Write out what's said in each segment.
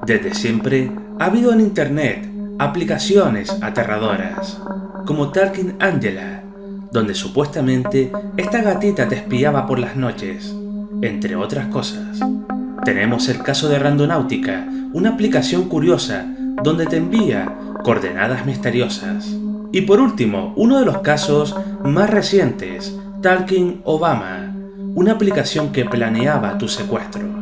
Desde siempre ha habido en internet aplicaciones aterradoras, como Talking Angela, donde supuestamente esta gatita te espiaba por las noches, entre otras cosas. Tenemos el caso de Randonáutica, una aplicación curiosa donde te envía coordenadas misteriosas. Y por último, uno de los casos más recientes, Talking Obama, una aplicación que planeaba tu secuestro.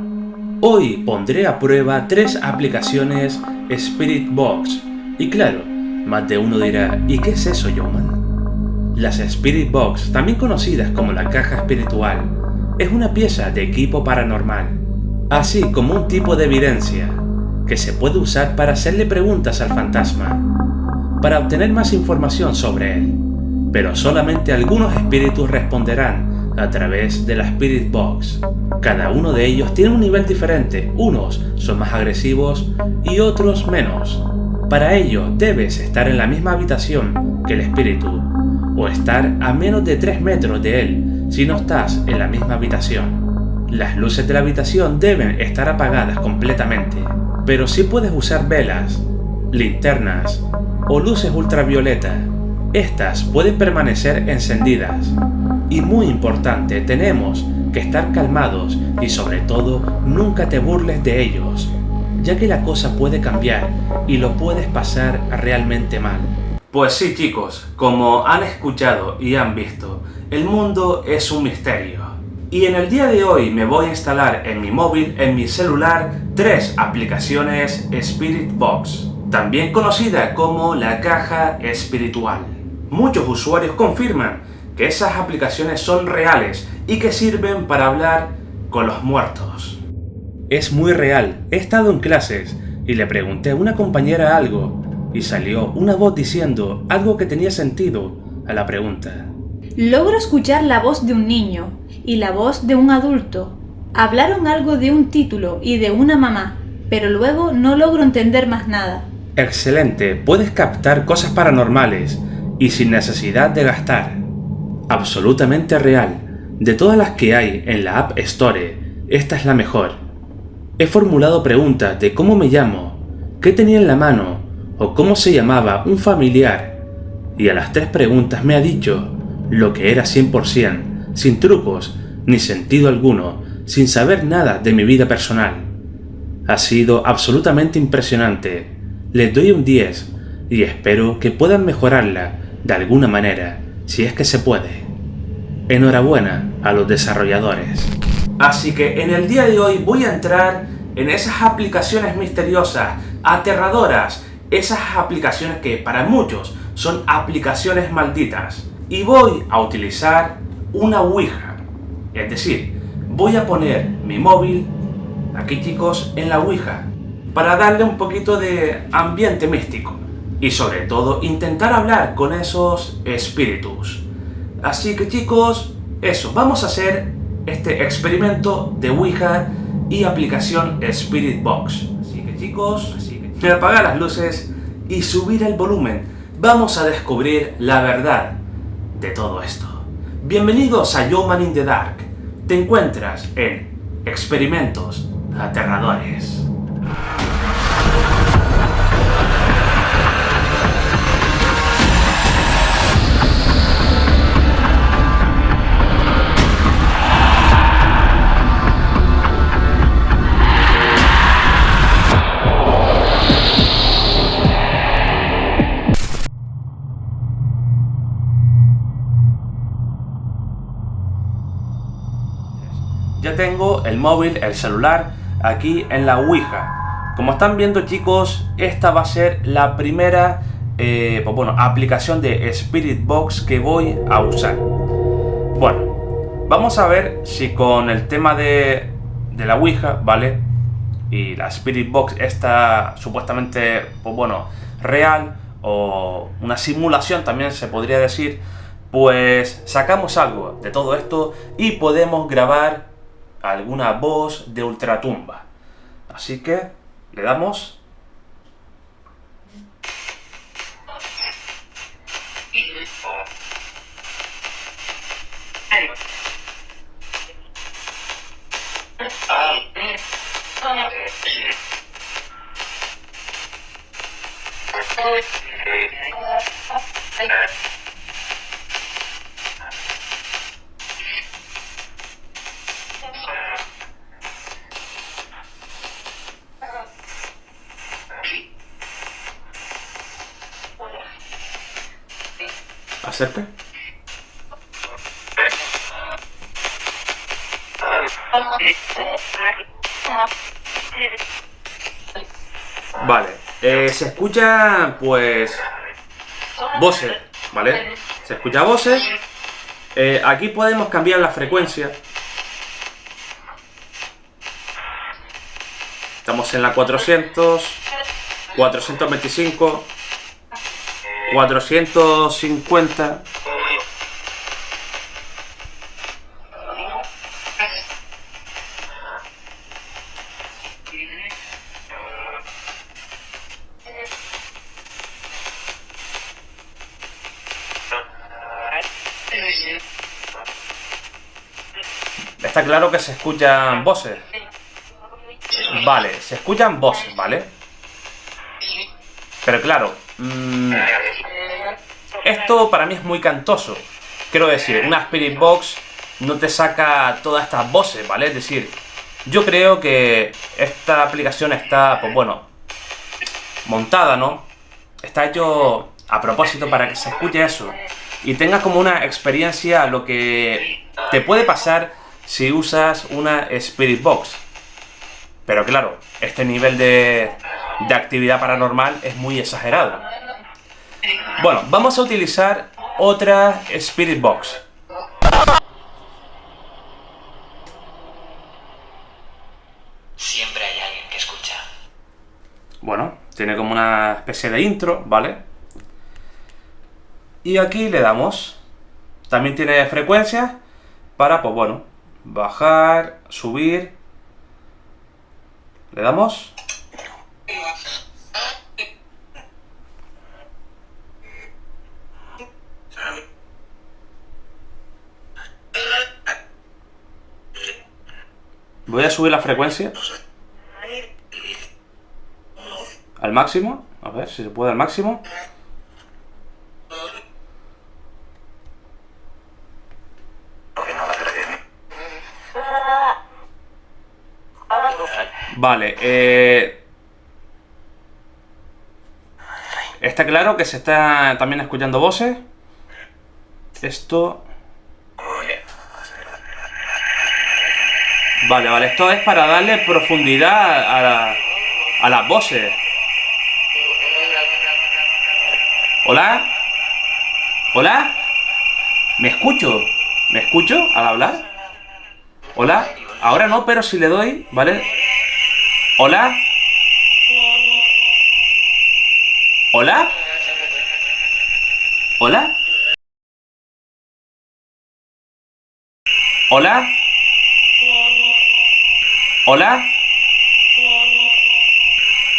Hoy pondré a prueba 3 aplicaciones Spirit Box. Y claro, más de uno dirá, ¿y qué es eso, Yoman? Las Spirit Box, también conocidas como la caja espiritual, es una pieza de equipo paranormal, así como un tipo de evidencia que se puede usar para hacerle preguntas al fantasma, para obtener más información sobre él. Pero solamente algunos espíritus responderán a través de la Spirit Box. Cada uno de ellos tiene un nivel diferente, unos son más agresivos y otros menos. Para ello debes estar en la misma habitación que el espíritu, o estar a menos de 3 metros de él si no estás en la misma habitación. Las luces de la habitación deben estar apagadas completamente, pero sí puedes usar velas, linternas o luces ultravioleta. Estas pueden permanecer encendidas. Y muy importante, tenemos que estar calmados y sobre todo nunca te burles de ellos, ya que la cosa puede cambiar y lo puedes pasar realmente mal. Pues sí, chicos, como han escuchado y han visto, el mundo es un misterio. Y en el día de hoy me voy a instalar en mi móvil, en mi celular, 3 aplicaciones Spirit Box, también conocida como la caja espiritual. Muchos usuarios confirman que esas aplicaciones son reales y que sirven para hablar con los muertos. Es muy real, he estado en clases y le pregunté a una compañera algo y salió una voz diciendo algo que tenía sentido a la pregunta. Logro escuchar la voz de un niño y la voz de un adulto. Hablaron algo de un título y de una mamá, pero luego no logro entender más nada. Excelente, puedes captar cosas paranormales y sin necesidad de gastar. Absolutamente real. De todas las que hay en la App Store, esta es la mejor. He formulado preguntas de cómo me llamo, qué tenía en la mano o cómo se llamaba un familiar, y a las 3 preguntas me ha dicho lo que era 100%, sin trucos ni sentido alguno, sin saber nada de mi vida personal. Ha sido absolutamente impresionante. Les doy un 10 y espero que puedan mejorarla de alguna manera, si es que se puede. Enhorabuena a los desarrolladores. Así que en el día de hoy voy a entrar en esas aplicaciones misteriosas, aterradoras, esas aplicaciones que para muchos son aplicaciones malditas. Y voy a utilizar una Ouija. Es decir, voy a poner mi móvil, aquí chicos, en la Ouija, para darle un poquito de ambiente místico. Y sobre todo intentar hablar con esos espíritus. Así que chicos, eso, vamos a hacer este experimento de Ouija y aplicación Spirit Box. Así que chicos, voy a apagar las luces y subir el volumen. Vamos a descubrir la verdad de todo esto. Bienvenidos a Yoman in the Dark. Te encuentras en Experimentos Aterradores. Ya tengo el móvil, el celular, aquí en la Ouija. Como están viendo chicos, esta va a ser la primera aplicación de Spirit Box que voy a usar. Bueno, vamos a ver si con el tema de la Ouija, ¿vale? Y la Spirit Box está supuestamente, real o una simulación también se podría decir, pues sacamos algo de todo esto y podemos grabar alguna voz de ultratumba. Así que le damos. Acerca. Vale, se escucha pues voces, ¿vale? Se escucha voces. Aquí podemos cambiar la frecuencia. Estamos en la 400, 425, 450. Está claro que se escuchan voces. Vale, se escuchan voces, ¿vale? Pero claro, esto para mí es muy cantoso. Quiero decir, una Spirit Box no te saca todas estas voces, ¿vale? Es decir, yo creo que esta aplicación está, pues bueno, montada, ¿no? Está hecho a propósito para que se escuche eso y tengas como una experiencia lo que te puede pasar si usas una Spirit Box. Pero claro, este nivel de actividad paranormal es muy exagerado. Bueno, vamos a utilizar otra Spirit Box. Siempre hay alguien que escucha. Bueno, tiene como una especie de intro, ¿vale? Y aquí le damos. También tiene frecuencias para, pues bueno, bajar, subir. Le damos. Voy a subir la frecuencia al máximo. A ver si se puede al máximo. Vale, está claro que se está también escuchando voces. Esto... Vale, esto es para darle profundidad a las voces. ¿Hola? ¿Hola? ¿Me escucho? ¿Me escucho al hablar? ¿Hola? Ahora no, pero si le doy, ¿vale? ¿Hola? ¿Hola? ¿Hola? ¿Hola? ¿Hola?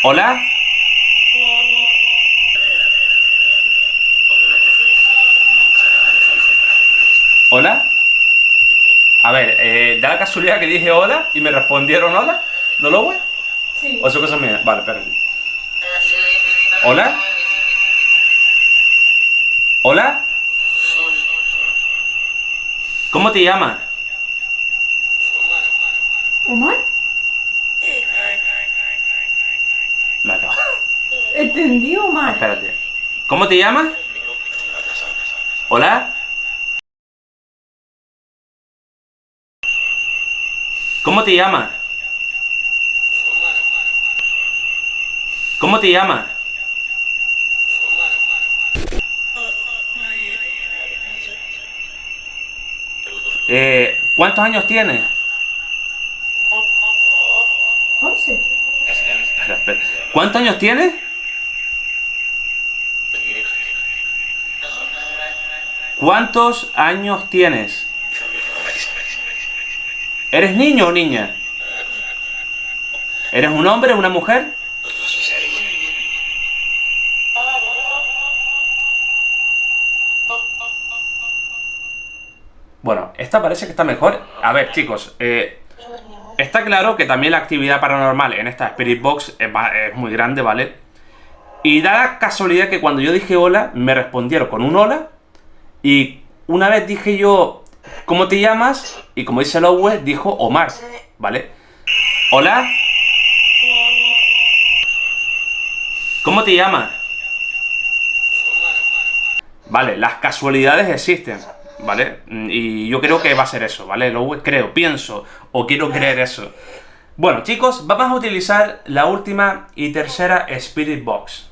¿Hola? ¿Hola? A ver, da la casualidad que dije hola y me respondieron hola. ¿No lo voy? Sí. ¿O eso cosa mía? Vale, espérate. ¿Hola? ¿Hola? ¿Cómo te llamas? ¿Omar? Me acabo. Entendí, Omar. Espérate. ¿Cómo te llamas? ¿Hola? ¿Cómo te llamas? ¿Cómo te llamas? ¿Cuántos años tienes? 11. Espera. ¿Cuántos años tienes? ¿Cuántos años tienes? ¿Eres niño o niña? ¿Eres un hombre o una mujer? Bueno, esta parece que está mejor. A ver, chicos, está claro que también la actividad paranormal en esta Spirit Box es muy grande, ¿vale? Y da la casualidad que cuando yo dije hola, me respondieron con un hola. Y una vez dije yo, ¿cómo te llamas? Y como dice Lowe, dijo Omar, ¿vale? Hola. ¿Cómo te llamas? Vale, las casualidades existen, ¿vale? Y yo creo que va a ser eso, ¿vale? Lowe, creo, pienso, o quiero creer eso. Bueno, chicos, vamos a utilizar la última y tercera Spirit Box.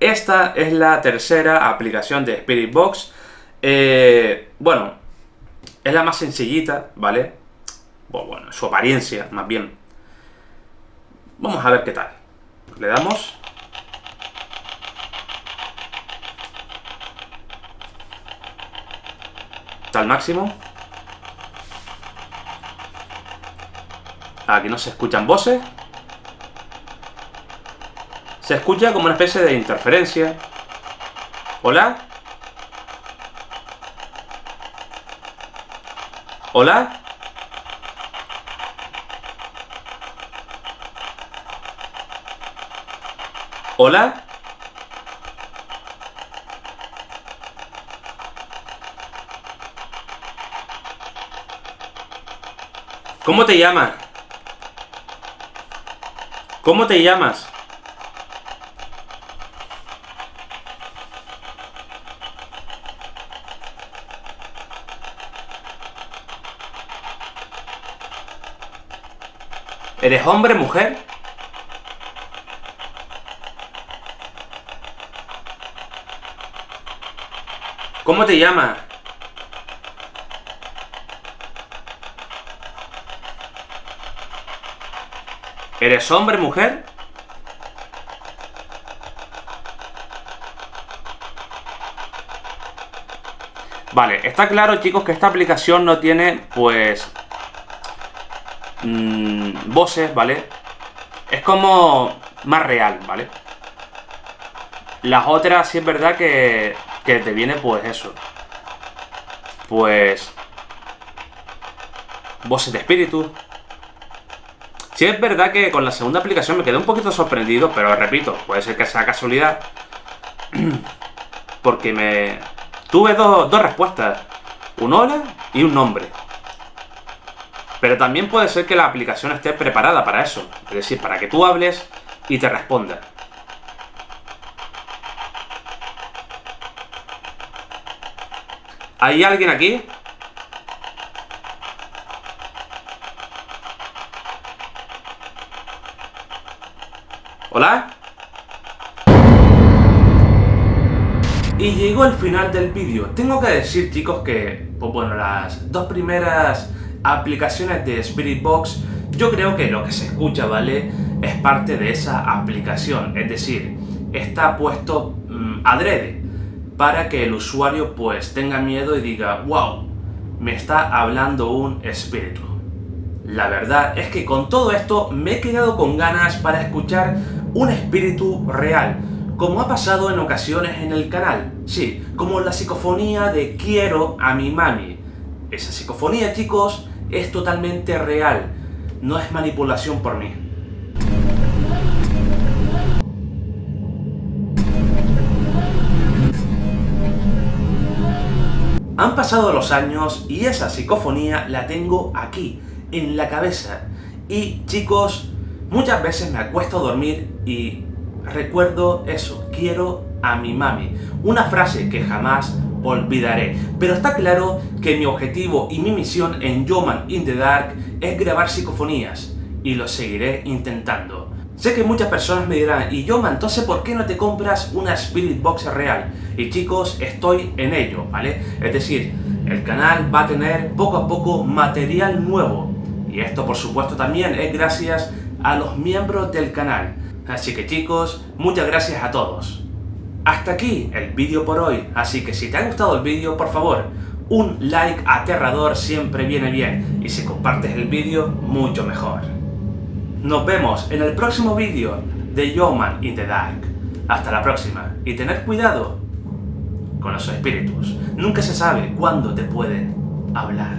Esta es la tercera aplicación de Spirit Box. Bueno, es la más sencillita, ¿vale? Bueno, su apariencia, más bien. Vamos a ver qué tal. Le damos. Está al máximo. Aquí no se escuchan voces. Se escucha como una especie de interferencia. ¿Hola? ¿Hola? ¿Hola? ¿Cómo te llamas? ¿Cómo te llamas? ¿Eres hombre, mujer? ¿Cómo te llamas? ¿Eres hombre, mujer? Vale, está claro, chicos, que esta aplicación no tiene, pues, voces, ¿vale? Es como más real, ¿vale? Las otras sí es verdad que te viene, pues, eso. Pues... voces de espíritu. Sí es verdad que con la segunda aplicación me quedé un poquito sorprendido, pero repito, puede ser que sea casualidad. Porque tuve dos respuestas. Un hola y un nombre. Pero también puede ser que la aplicación esté preparada para eso. Es decir, para que tú hables y te responda. ¿Hay alguien aquí? ¿Hola? Y llegó el final del vídeo. Tengo que decir, chicos, que pues bueno, las dos primeras aplicaciones de Spirit Box, yo creo que lo que se escucha, ¿vale? Es parte de esa aplicación. Es decir, está puesto adrede para que el usuario pues tenga miedo y diga, wow, me está hablando un espíritu. La verdad es que con todo esto me he quedado con ganas para escuchar un espíritu real, como ha pasado en ocasiones en el canal. Sí, como la psicofonía de Quiero a mi mami. Esa psicofonía, chicos, es totalmente real, no es manipulación por mí. Han pasado los años y esa psicofonía la tengo aquí, en la cabeza. Y chicos, muchas veces me acuesto a dormir y recuerdo eso, quiero a mi mami. Una frase que jamás olvidaré. Pero está claro que mi objetivo y mi misión en Yeoman in the Dark es grabar psicofonías. Y lo seguiré intentando. Sé que muchas personas me dirán, y Yeoman, entonces ¿por qué no te compras una Spirit Box real? Y chicos, estoy en ello, ¿vale? Es decir, el canal va a tener poco a poco material nuevo. Y esto por supuesto también es gracias a los miembros del canal. Así que chicos, muchas gracias a todos. Hasta aquí el vídeo por hoy, así que si te ha gustado el vídeo, por favor, un like aterrador siempre viene bien. Y si compartes el vídeo, mucho mejor. Nos vemos en el próximo vídeo de Yeoman in the Dark. Hasta la próxima. Y tened cuidado con los espíritus. Nunca se sabe cuándo te pueden hablar.